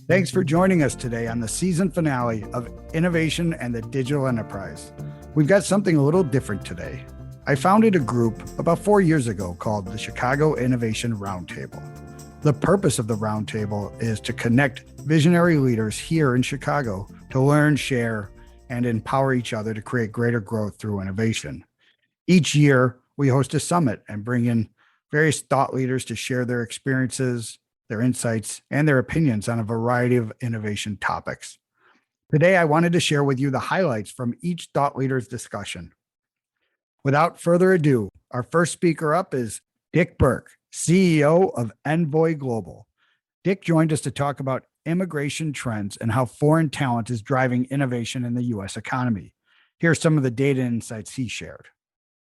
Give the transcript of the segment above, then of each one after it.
Thanks for joining us today on the season finale of Innovation and the Digital Enterprise. We've got something a little different today. I founded a group about 4 years ago called the Chicago Innovation Roundtable. The purpose of the roundtable is to connect visionary leaders here in Chicago to learn, share, and empower each other to create greater growth through innovation. Each year, we host a summit and bring in various thought leaders to share their experiences, their insights, and their opinions on a variety of innovation topics. Today, I wanted to share with you the highlights from each thought leader's discussion. Without further ado, our first speaker up is Dick Burke, CEO of Envoy Global. Dick joined us to talk about immigration trends and how foreign talent is driving innovation in the U.S. economy. Here's some of the data insights he shared.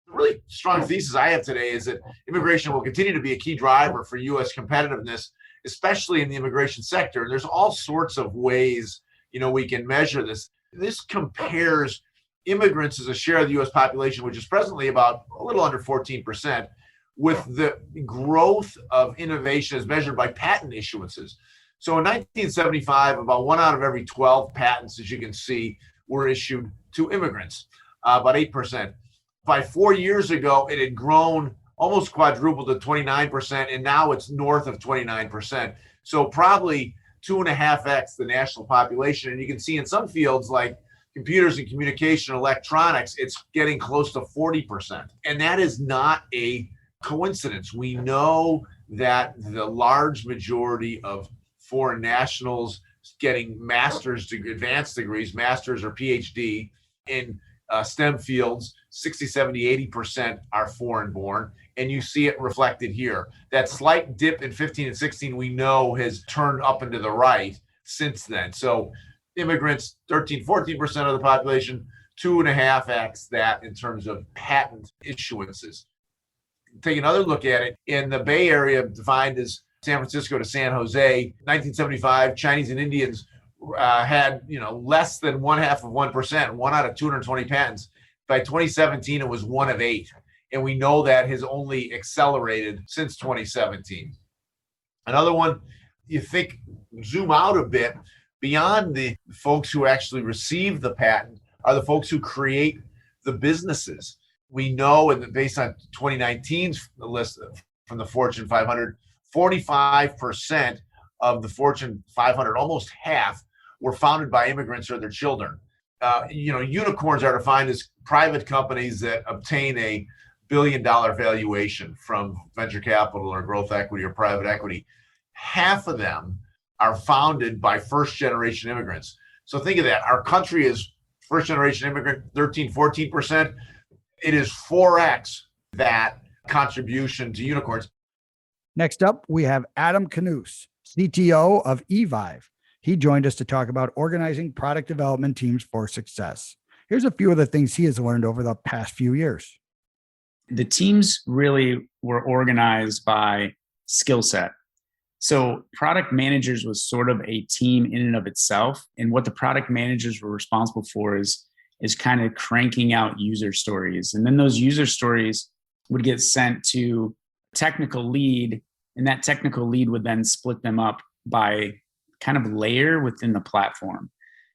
The really strong thesis I have today is that immigration will continue to be a key driver for U.S. competitiveness, especially in the immigration sector. And there's all sorts of ways, we can measure this. This compares immigrants as a share of the U.S. population, which is presently about a little under 14%, with the growth of innovation as measured by patent issuances. So in 1975, about 1 out of every 12 patents, as you can see, were issued to immigrants, about 8%. By 4 years ago, it had grown almost quadrupled to 29%, and now it's north of 29%. So probably 2.5x the national population. And you can see in some fields like computers and communication, electronics, it's getting close to 40%. And that is not a coincidence. We know that the large majority of foreign nationals getting master's degree, advanced degrees, master's or PhD in STEM fields, 60, 70, 80% are foreign born. And you see it reflected here. That slight dip in 15 and 16, we know has turned up and to the right since then. So immigrants, 13, 14% of the population, 2.5x that in terms of patent issuances. Take another look at it. In the Bay Area, defined as San Francisco to San Jose, 1975, Chinese and Indians had less than 0.5%, 1 out of 220 patents. By 2017, it was 1 of 8. And we know that has only accelerated since 2017. Another one, you think, zoom out a bit, beyond the folks who actually receive the patent are the folks who create the businesses. We know, and based on 2019's list from the Fortune 500, 45% of the Fortune 500, almost half, were founded by immigrants or their children. Unicorns are defined as private companies that obtain a billion-dollar valuation from venture capital or growth equity or private equity. Half of them are founded by first-generation immigrants. So think of that. Our country is first-generation immigrant, 13, 14%. It is 4x that contribution to unicorns. Next up, we have Adam Kanouse, CTO of eVive. He joined us to talk about organizing product development teams for success. Here's a few of the things he has learned over the past few years. The teams really were organized by skill set. So product managers was sort of a team in and of itself. And what the product managers were responsible for is kind of cranking out user stories. And then those user stories would get sent to technical lead, and that technical lead would then split them up by kind of layer within the platform.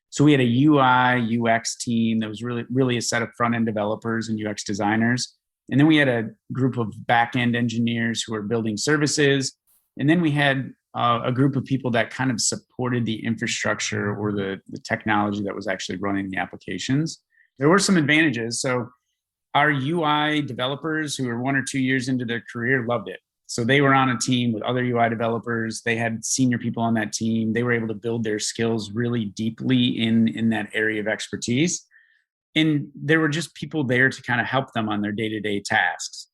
So we had a UI, UX team that was really a set of front-end developers and UX designers. And then we had a group of back-end engineers who were building services. And then we had a group of people that kind of supported the infrastructure or the technology that was actually running the applications. There were some advantages. So our UI developers who were 1 or 2 years into their career loved it. So they were on a team with other UI developers. They had senior people on that team. They were able to build their skills really deeply in that area of expertise. And there were just people there to kind of help them on their day-to-day tasks.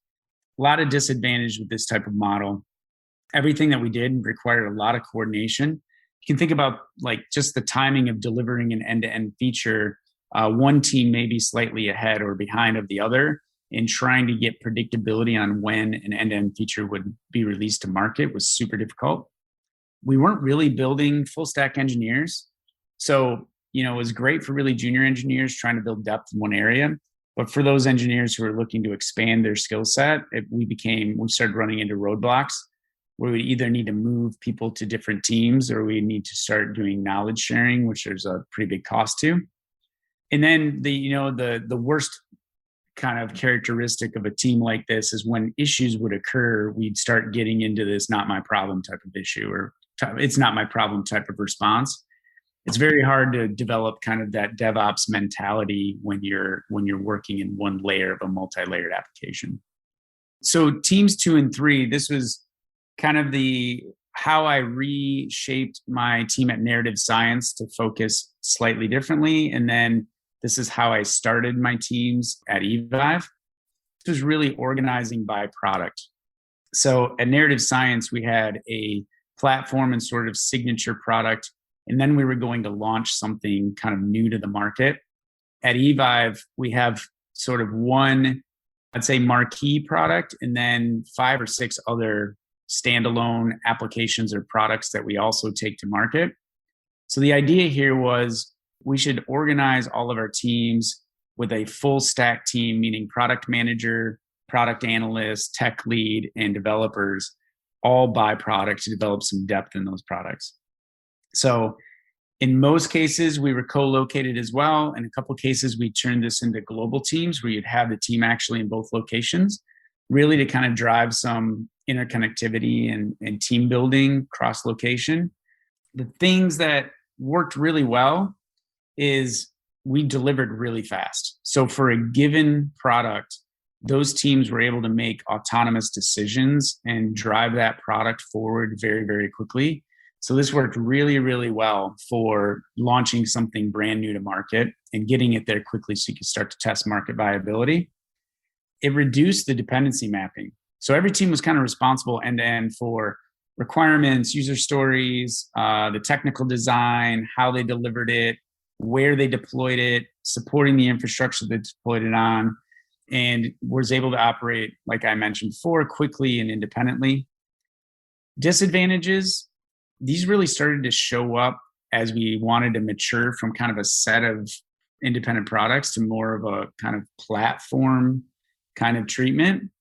A lot of disadvantage with this type of model. Everything that we did required a lot of coordination. You can think about like just the timing of delivering an end-to-end feature. One team may be slightly ahead or behind of the other, and trying to get predictability on when an end-to-end feature would be released to market was super difficult. We weren't really building full stack engineers. So, it was great for really junior engineers trying to build depth in one area, But for those engineers who are looking to expand their skill set, we started running into roadblocks where we either need to move people to different teams or we need to start doing knowledge sharing, which there's a pretty big cost to. And then the worst kind of characteristic of a team like this is when issues would occur, we'd start getting into this not my problem type of issue, or it's not my problem type of response. It's very hard to develop kind of that DevOps mentality when you're working in one layer of a multi-layered application. So teams 2 and 3, this was kind of how I reshaped my team at Narrative Science to focus slightly differently. And then this is how I started my teams at eVive. This was really organizing by product. So at Narrative Science, we had a platform and sort of signature product, and then we were going to launch something kind of new to the market. At eVive, we have sort of one, I'd say, marquee product, and then 5 or 6 other standalone applications or products that we also take to market. So the idea here was we should organize all of our teams with a full stack team, meaning product manager, product analyst, tech lead, and developers, all by product to develop some depth in those products. So in most cases, we were co-located as well. In a couple of cases, we turned this into global teams where you'd have the team actually in both locations, really to kind of drive some interconnectivity and team building cross-location. The things that worked really well is we delivered really fast. So for a given product, those teams were able to make autonomous decisions and drive that product forward very, very quickly. So this worked really, really well for launching something brand new to market and getting it there quickly so you could start to test market viability. It reduced the dependency mapping. So every team was kind of responsible end-to-end for requirements, user stories, the technical design, how they delivered it, where they deployed it, supporting the infrastructure they deployed it on, and was able to operate, like I mentioned before, quickly and independently. Disadvantages, these really started to show up as we wanted to mature from kind of a set of independent products to more of a kind of platform kind of treatment.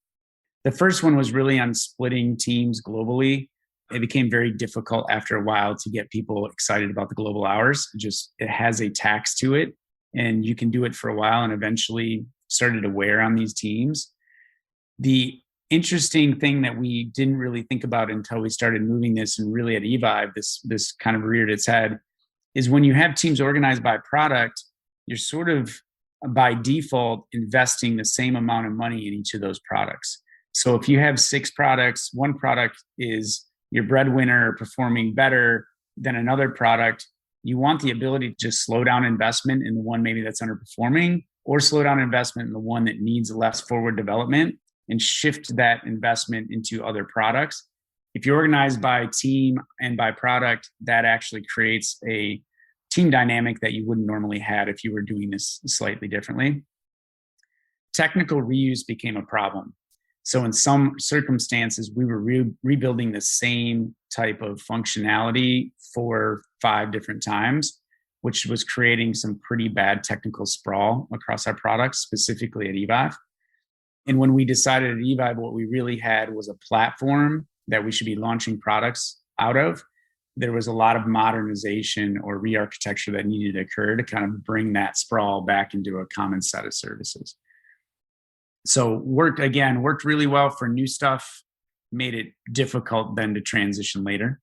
The first one was really on splitting teams globally. It became very difficult after a while to get people excited about the global hours. It has a tax to it, and you can do it for a while and eventually started to wear on these teams. The interesting thing that we didn't really think about until we started moving this, and really at eVive, this kind of reared its head, is when you have teams organized by product, you're sort of by default investing the same amount of money in each of those products. So if you have 6 products, one product is your breadwinner performing better than another product, you want the ability to just slow down investment in the one maybe that's underperforming, or slow down investment in the one that needs less forward development and shift that investment into other products. If you're organized by team and by product, that actually creates a team dynamic that you wouldn't normally have if you were doing this slightly differently. Technical reuse became a problem. So in some circumstances, we were rebuilding the same type of functionality 4 or 5 different times, which was creating some pretty bad technical sprawl across our products, specifically at eVive. And when we decided at eVive what we really had was a platform that we should be launching products out of, there was a lot of modernization or re-architecture that needed to occur to kind of bring that sprawl back into a common set of services. So worked really well for new stuff, made it difficult then to transition later.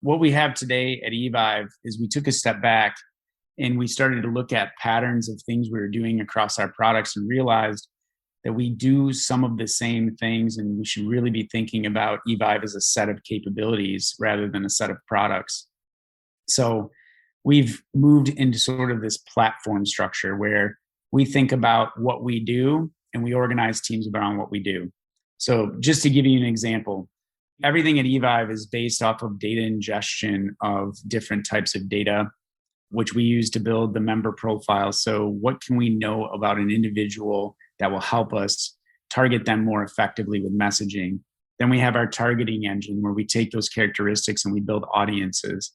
What we have today at eVive is we took a step back and we started to look at patterns of things we were doing across our products and realized that we do some of the same things, and we should really be thinking about eVive as a set of capabilities rather than a set of products. So we've moved into sort of this platform structure where we think about what we do and we organize teams around what we do. So just to give you an example, everything at eVive is based off of data ingestion of different types of data, which we use to build the member profile. So what can we know about an individual that will help us target them more effectively with messaging? Then we have our targeting engine where we take those characteristics and we build audiences.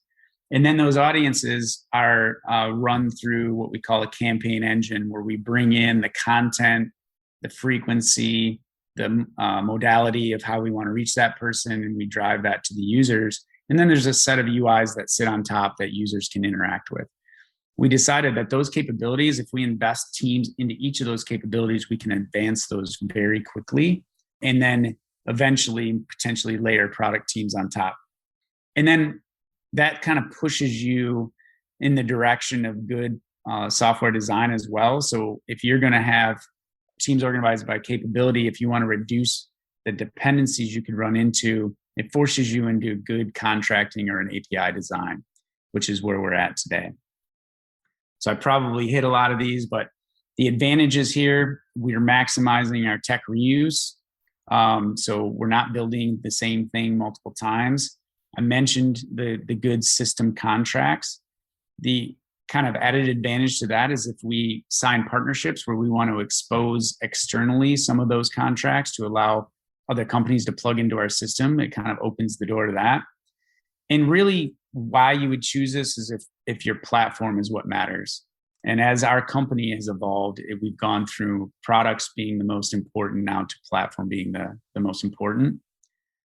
And then those audiences are run through what we call a campaign engine, where we bring in the content, the frequency, the modality of how we want to reach that person, and we drive that to the users. And then there's a set of UIs that sit on top that users can interact with. We decided that those capabilities, if we invest teams into each of those capabilities, we can advance those very quickly, and then eventually, potentially later, product teams on top. And then that kind of pushes you in the direction of good software design as well. So if you're going to have teams organized by capability, if you want to reduce the dependencies you could run into, it forces you into good contracting or an API design, which is where we're at today. So I probably hit a lot of these, but the advantages here, we're maximizing our tech reuse. So we're not building the same thing multiple times. I mentioned the good system contracts. The kind of added advantage to that is if we sign partnerships where we want to expose externally some of those contracts to allow other companies to plug into our system, it kind of opens the door to that. And really why you would choose this is if your platform is what matters. And as our company has evolved, we've gone through products being the most important now to platform being the most important.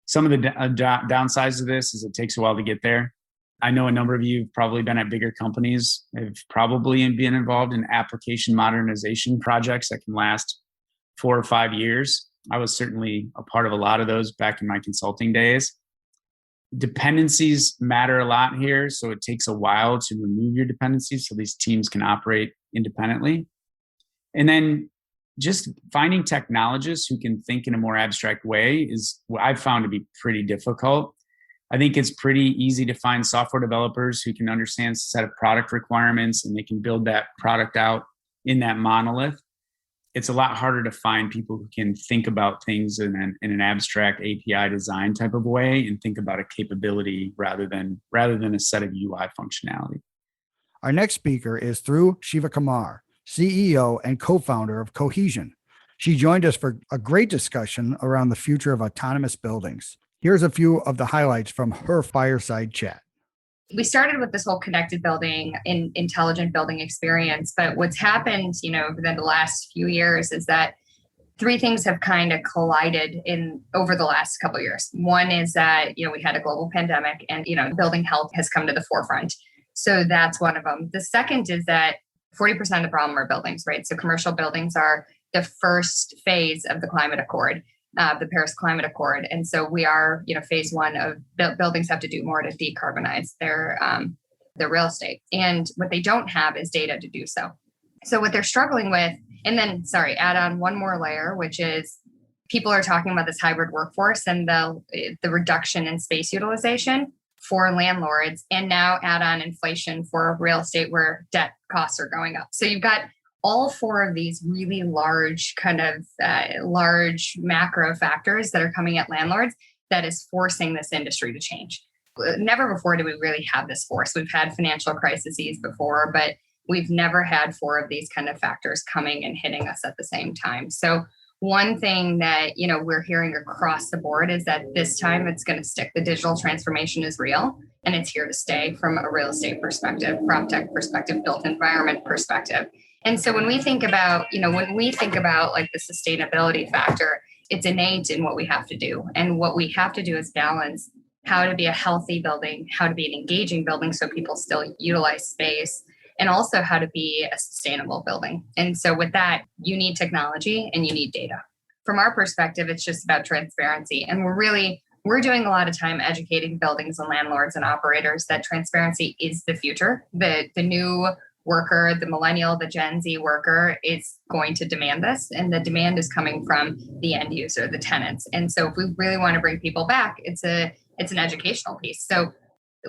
Some of the downsides of this is it takes a while to get there. I know a number of you have probably been at bigger companies, have probably been involved in application modernization projects that can last 4 or 5 years. I was certainly a part of a lot of those back in my consulting days. Dependencies matter a lot here, so it takes a while to remove your dependencies so these teams can operate independently. And then just finding technologists who can think in a more abstract way is what I've found to be pretty difficult. I think it's pretty easy to find software developers who can understand a set of product requirements and they can build that product out in that monolith. It's a lot harder to find people who can think about things in an abstract API design type of way and think about a capability rather than a set of UI functionality. Our next speaker is Thru Shivakumar, CEO and co-founder of Cohesion. She joined us for a great discussion around the future of autonomous buildings. Here's a few of the highlights from her fireside chat. We started with this whole connected building and intelligent building experience, but what's happened, within the last few years is that 3 things have kind of collided over the last couple of years. One is that, we had a global pandemic and, building health has come to the forefront. So that's one of them. The second is that 40% of the problem are buildings, right? So commercial buildings are the first phase of the climate accord, the Paris Climate Accord. And so we are, phase 1 of buildings have to do more to decarbonize their real estate. And what they don't have is data to do so. So what they're struggling with, and then, add on one more layer, which is people are talking about this hybrid workforce and the reduction in space utilization for landlords, and now add on inflation for real estate where debt costs are going up. So you've got all 4 of these really large large macro factors that are coming at landlords that is forcing this industry to change. Never before did we really have this force. We've had financial crises before, but we've never had 4 of these kind of factors coming and hitting us at the same time. So one thing that, we're hearing across the board is that this time it's going to stick. The digital transformation is real and it's here to stay from a real estate perspective, prop tech perspective, built environment perspective. And so when we think about like the sustainability factor, it's innate in what we have to do. And what we have to do is balance how to be a healthy building, how to be an engaging building so people still utilize space, and also how to be a sustainable building. And so with that, you need technology and you need data. From our perspective, it's just about transparency. And we're doing a lot of time educating buildings and landlords and operators that transparency is the future. The new worker, the millennial, the Gen Z worker is going to demand this. And the demand is coming from the end user, the tenants. And so if we really want to bring people back, it's an educational piece. So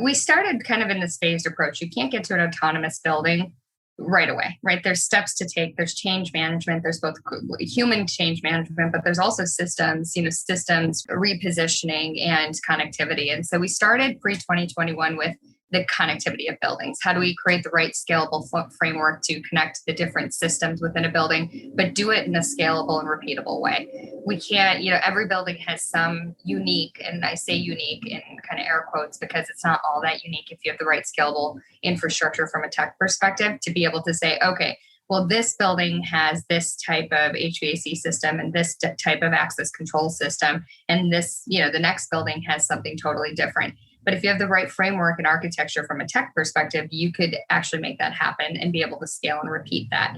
we started kind of in this phased approach. You can't get to an autonomous building right away, right? There's steps to take. There's change management. There's both human change management, but there's also systems repositioning and connectivity. And so we started pre-2021 with the connectivity of buildings. How do we create the right scalable framework to connect the different systems within a building, but do it in a scalable and repeatable way? We can't, every building has some unique, and I say unique in kind of air quotes because it's not all that unique if you have the right scalable infrastructure from a tech perspective to be able to say, okay, well, this building has this type of HVAC system and this type of access control system. And this, the next building has something totally different. But if you have the right framework and architecture from a tech perspective, you could actually make that happen and be able to scale and repeat that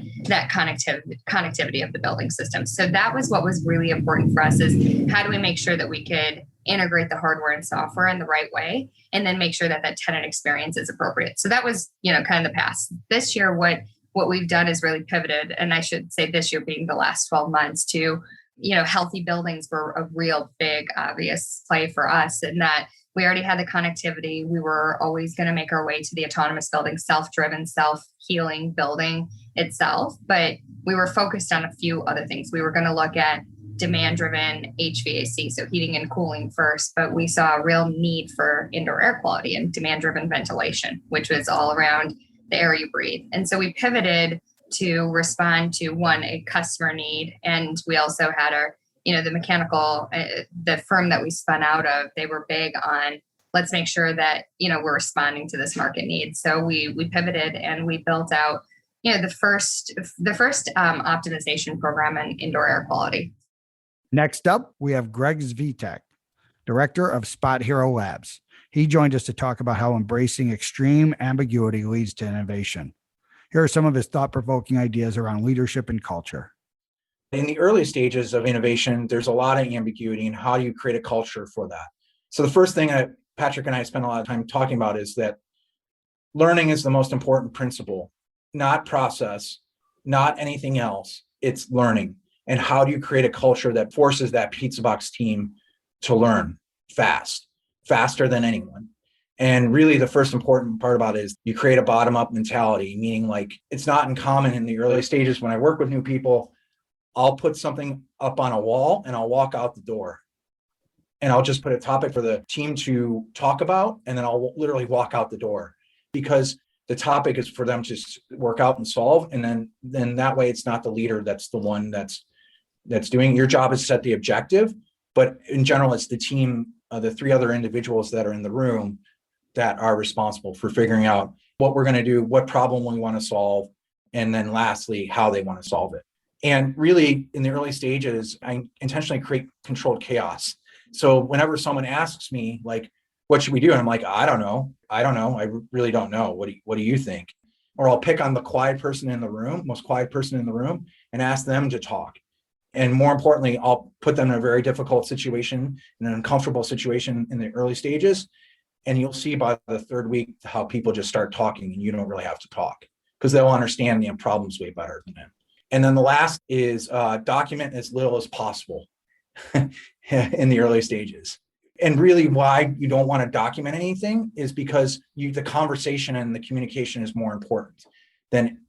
connectivity of the building system. So that was what was really important for us, is how do we make sure that we could integrate the hardware and software in the right way, and then make sure that that tenant experience is appropriate. So that was, kind of the past. This year, what we've done is really pivoted, and I should say this year being the last 12 months, to, healthy buildings were a real big, obvious play for us, in that we already had the connectivity. We were always going to make our way to the autonomous building, self-driven, self-healing building itself. But we were focused on a few other things. We were going to look at demand-driven HVAC, so heating and cooling first, but we saw a real need for indoor air quality and demand-driven ventilation, which was all around the air you breathe. And so we pivoted to respond to a customer need. And we also had our, the mechanical, the firm that we spun out of, they were big on, let's make sure that, we're responding to this market need. So we pivoted and we built out, the first optimization program in indoor air quality. Next up, we have Greg Svitak, director of Spot Hero Labs. He joined us to talk about how embracing extreme ambiguity leads to innovation. Here are some of his thought-provoking ideas around leadership and culture. In the early stages of innovation, there's a lot of ambiguity, and how do you create a culture for that? So the first thing that Patrick and I spend a lot of time talking about is that learning is the most important principle, not process, not anything else. It's learning. And how do you create a culture that forces that pizza box team to learn faster than anyone? And really the first important part about it is you create a bottom-up mentality, meaning like it's not uncommon in the early stages when I work with new people, I'll put something up on a wall and I'll walk out the door. And I'll just put a topic for the team to talk about, and then I'll literally walk out the door, because the topic is for them to work out and solve. And then that way it's not the leader that's the one that's doing. Your job is to set the objective, but in general, it's the team, the three other individuals that are in the room that are responsible for figuring out what we're going to do, what problem we want to solve, and then lastly, how they want to solve it. And really, in the early stages, I intentionally create controlled chaos. So whenever someone asks me, like, what should we do? And I'm like, I don't know. I really don't know. What do you think? Or I'll pick on the quiet person in the room, most quiet person in the room, and ask them to talk. And more importantly, I'll put them in a very difficult situation, in an uncomfortable situation in the early stages. And you'll see by the third week how people just start talking, and you don't really have to talk, because they'll understand the problems way better than them. And then the last is document as little as possible in the early stages. And really why you don't want to document anything is because the conversation and the communication is more important than,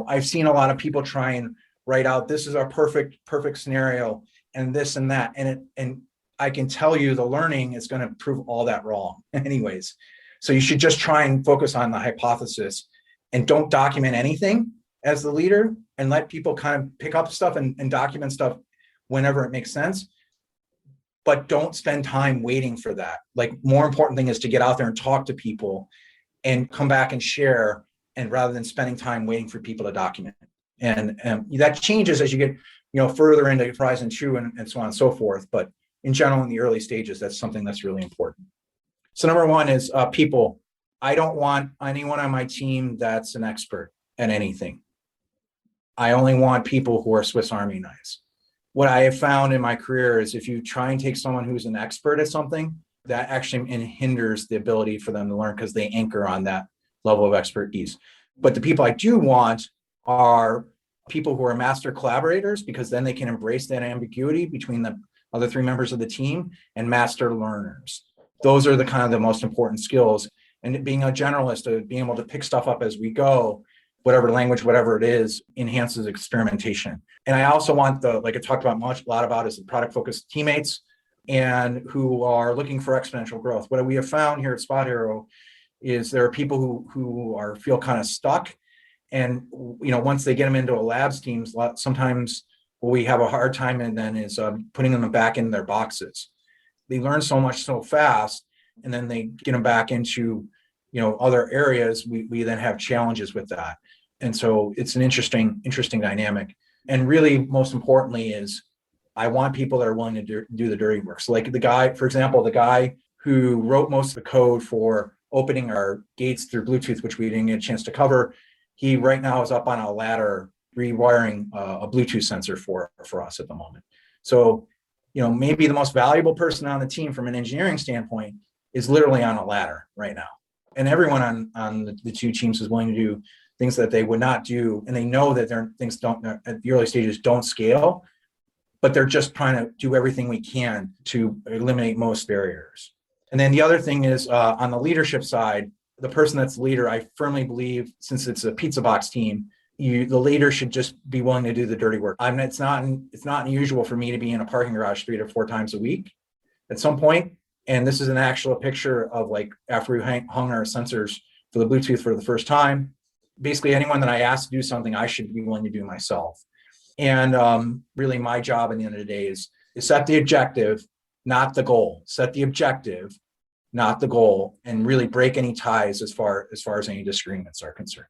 I've seen a lot of people try and write out, this is our perfect scenario and this and that. And I can tell you the learning is going to prove all that wrong anyways. So you should just try and focus on the hypothesis and don't document anything as the leader, and let people kind of pick up stuff and document stuff whenever it makes sense. But don't spend time waiting for that. Like, more important thing is to get out there and talk to people and come back and share, and rather than spending time waiting for people to document. And that changes as you get further into Horizon 2 and so on and so forth. But in general, in the early stages, that's something that's really important. So number one is people. I don't want anyone on my team that's an expert at anything. I only want people who are Swiss Army knives. What I have found in my career is if you try and take someone who's an expert at something, that actually hinders the ability for them to learn, because they anchor on that level of expertise. But the people I do want are people who are master collaborators, because then they can embrace that ambiguity between the other three members of the team, and master learners. Those are the most important skills. And being a generalist, being able to pick stuff up as we go, whatever language, whatever it is, enhances experimentation. And I also want like I talked about a lot about is the product-focused teammates, and who are looking for exponential growth. What we have found here at Spot Hero is there are people who feel kind of stuck. And, once they get them into a labs teams, sometimes what we have a hard time in then is putting them back in their boxes. They learn so much so fast, and then they get them back into, other areas. We then have challenges with that. And so it's an interesting dynamic. And really, most importantly, is I want people that are willing to do the dirty work. So like the guy, for example, the guy who wrote most of the code for opening our gates through Bluetooth, which we didn't get a chance to cover, he right now is up on a ladder rewiring a Bluetooth sensor for us at the moment. So, maybe the most valuable person on the team from an engineering standpoint is literally on a ladder right now. And everyone on the two teams is willing to do things that they would not do. And they know that their things at the early stages don't scale, but they're just trying to do everything we can to eliminate most barriers. And then the other thing is on the leadership side, the person that's the leader, I firmly believe, since it's a pizza box team, the leader should just be willing to do the dirty work. It's not unusual for me to be in a parking garage 3 to 4 times a week at some point. And this is an actual picture of like after we hung our sensors for the Bluetooth for the first time. Basically, anyone that I ask to do something, I should be willing to do myself. And really, my job at the end of the day is set the objective, not the goal. Set the objective, not the goal, and really break any ties as far as any disagreements are concerned.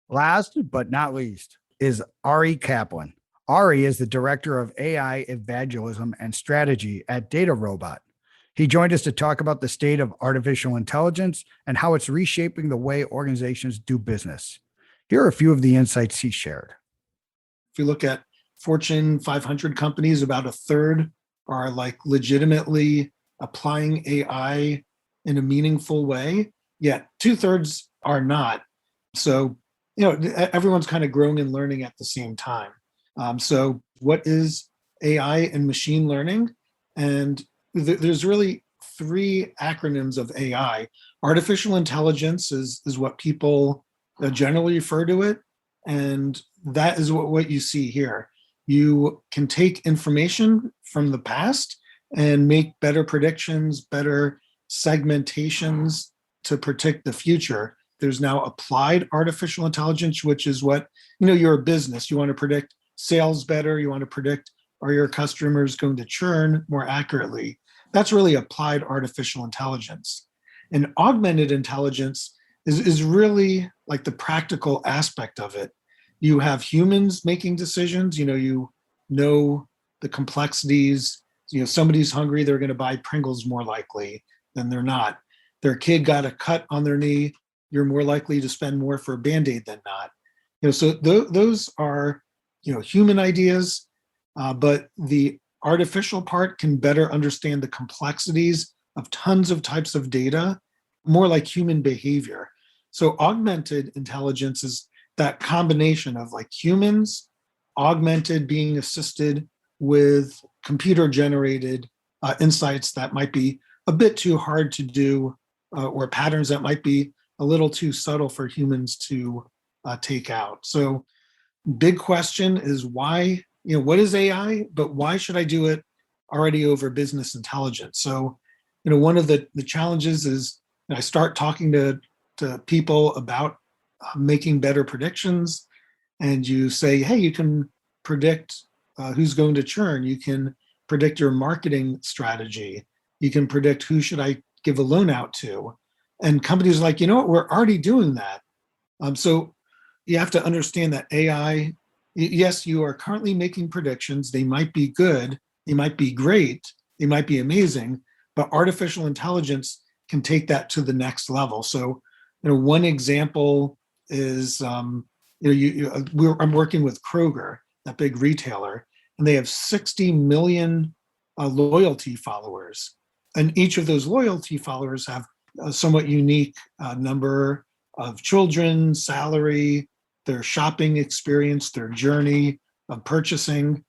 Last but not least is Ari Kaplan. Ari is the director of AI evangelism and strategy at Data Robot. He joined us to talk about the state of artificial intelligence and how it's reshaping the way organizations do business. Here are a few of the insights he shared. If you look at Fortune 500 companies, about a third are like legitimately applying AI in a meaningful way, yet 2/3 are not. So, everyone's kind of growing and learning at the same time. So what is AI and machine learning? And there's really 3 acronyms of AI. Artificial intelligence is what people generally refer to it. And that is what you see here. You can take information from the past and make better predictions, better segmentations to predict the future. There's now applied artificial intelligence, which is what, you're a business. You want to predict sales better. You want to predict, are your customers going to churn more accurately? That's really applied artificial intelligence. And augmented intelligence is really like the practical aspect of it. You have humans making decisions, you know the complexities. Somebody's hungry, they're going to buy Pringles more likely than they're not. Their kid got a cut on their knee, you're more likely to spend more for a Band-Aid than not. So those are, human ideas, but the artificial part can better understand the complexities of tons of types of data, more like human behavior. So augmented intelligence is that combination of like humans, augmented, being assisted with computer-generated insights that might be a bit too hard to do, or patterns that might be a little too subtle for humans to take out. So big question is why, what is AI, but why should I do it already over business intelligence? So, one of the challenges is I start talking to people about making better predictions, and you say, hey, you can predict who's going to churn. You can predict your marketing strategy. You can predict who should I give a loan out to. And companies are like, we're already doing that. So you have to understand that AI, yes, you are currently making predictions. They might be good. They might be great. They might be amazing. But artificial intelligence can take that to the next level. So, one example is, I'm working with Kroger, that big retailer, and they have 60 million loyalty followers. And each of those loyalty followers have a somewhat unique number of children, salary, their shopping experience, their journey of purchasing.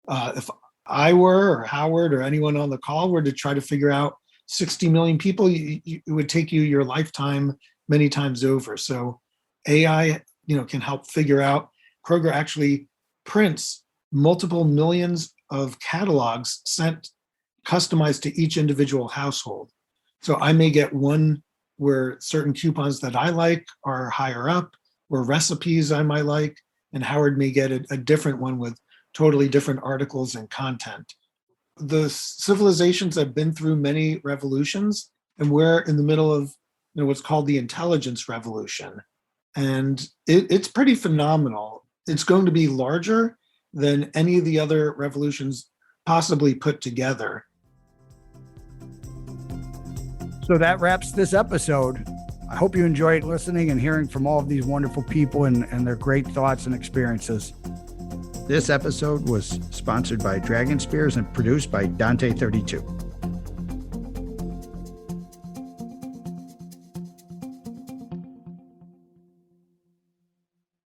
If I were, or Howard, or anyone on the call were to try to figure out 60 million people, it would take you your lifetime many times over. So AI, can help figure out. Kroger actually prints multiple millions of catalogs customized to each individual household. So I may get one where certain coupons that I like are higher up, or recipes I might like, and Howard may get a different one with totally different articles and content. The civilizations have been through many revolutions, and we're in the middle of what's called the intelligence revolution. And it's pretty phenomenal. It's going to be larger than any of the other revolutions possibly put together. So that wraps this episode. I hope you enjoyed listening and hearing from all of these wonderful people and their great thoughts and experiences. This episode was sponsored by Dragon Spears and produced by Dante32.